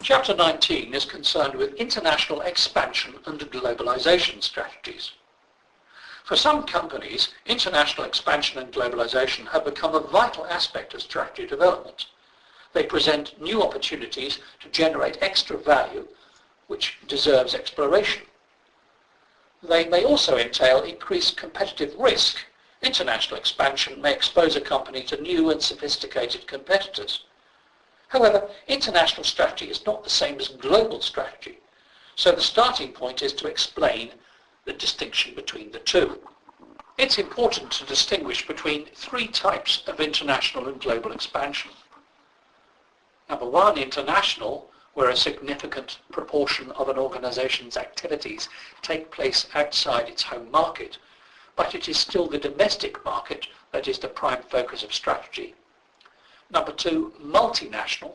Chapter 19 is concerned with international expansion and globalization strategies. For some companies, international expansion and globalization have become a vital aspect of strategy development. They present new opportunities to generate extra value, which deserves exploration. They may also entail increased competitive risk. International expansion may expose a company to new and sophisticated competitors. However, international strategy is not the same as global strategy, so the starting point is to explain the distinction between the two. It's important to distinguish between three types of international and global expansion. Number one, international, where a significant proportion of an organization's activities take place outside its home market, but it is still the domestic market that is the prime focus of strategy. Number two, multinational,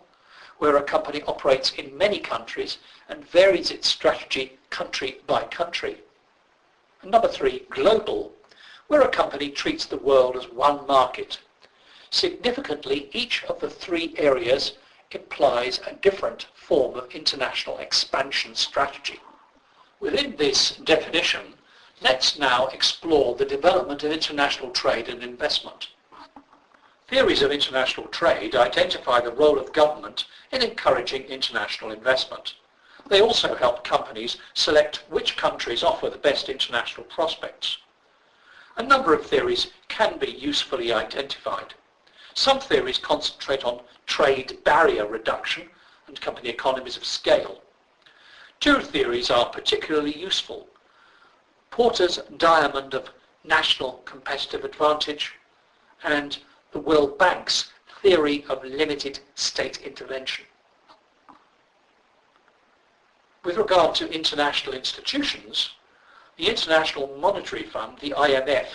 where a company operates in many countries and varies its strategy country by country. And number three, global, where a company treats the world as one market. Significantly, each of the three areas implies a different form of international expansion strategy. Within this definition, let's now explore the development of international trade and investment. Theories of international trade identify the role of government in encouraging international investment. They also help companies select which countries offer the best international prospects. A number of theories can be usefully identified. Some theories concentrate on trade barrier reduction and company economies of scale. Two theories are particularly useful: Porter's diamond of national competitive advantage and the World Bank's theory of limited state intervention. With regard to international institutions, the International Monetary Fund, the IMF,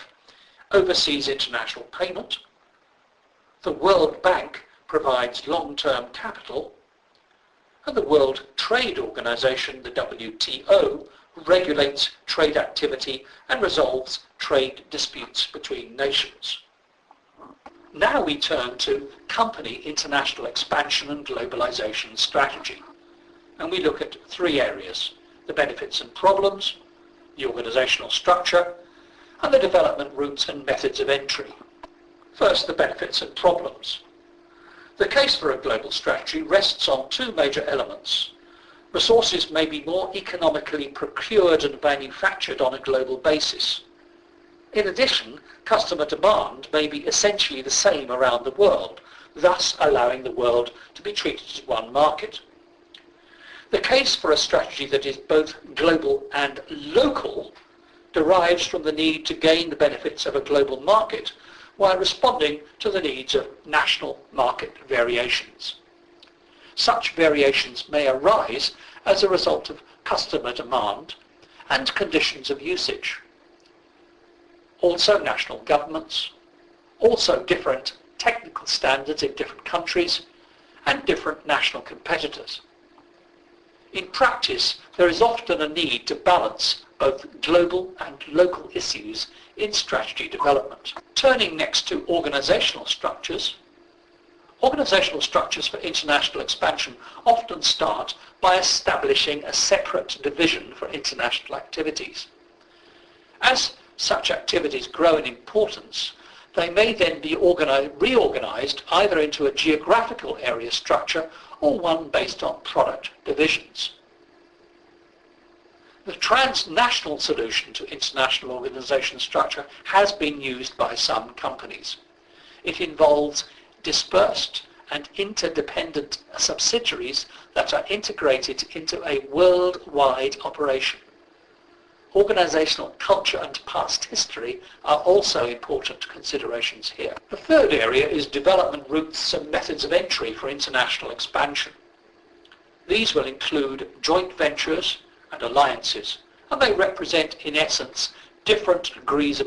oversees international payment. The World Bank provides long-term capital, and the World Trade Organization, the WTO, regulates trade activity and resolves trade disputes between nations. Now we turn to company international expansion and globalization strategy, and we look at three areas: the benefits and problems, the organizational structure, and the development routes and methods of entry. First, the benefits and problems. The case for a global strategy rests on two major elements. Resources may be more economically procured and manufactured on a global basis. In addition, customer demand may be essentially the same around the world, thus allowing the world to be treated as one market. The case for a strategy that is both global and local derives from the need to gain the benefits of a global market while responding to the needs of national market variations. Such variations may arise as a result of customer demand and conditions of usage. Also national governments, also different technical standards in different countries, and different national competitors. In practice, there is often a need to balance both global and local issues in strategy development. Turning next to organizational structures. Organizational structures for international expansion often start by establishing a separate division for international activities. As such activities grow in importance, they may then be reorganized either into a geographical area structure or one based on product divisions. The transnational solution to international organization structure has been used by some companies. It involves dispersed and interdependent subsidiaries that are integrated into a worldwide operation. Organizational culture and past history are also important considerations here. The third area is development routes and methods of entry for international expansion. These will include joint ventures and alliances, and they represent, in essence, different degrees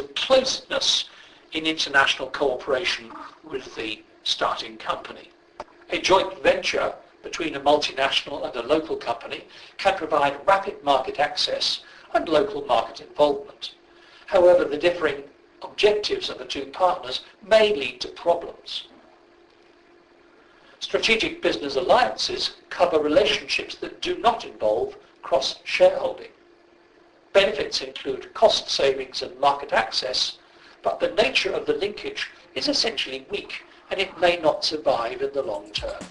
of closeness in international cooperation with the starting company. A joint venture between a multinational and a local company can provide rapid market access and local market involvement. However, the differing objectives of the two partners may lead to problems. Strategic business alliances cover relationships that do not involve cross-shareholding. Benefits include cost savings and market access, but the nature of the linkage is essentially weak and it may not survive in the long term.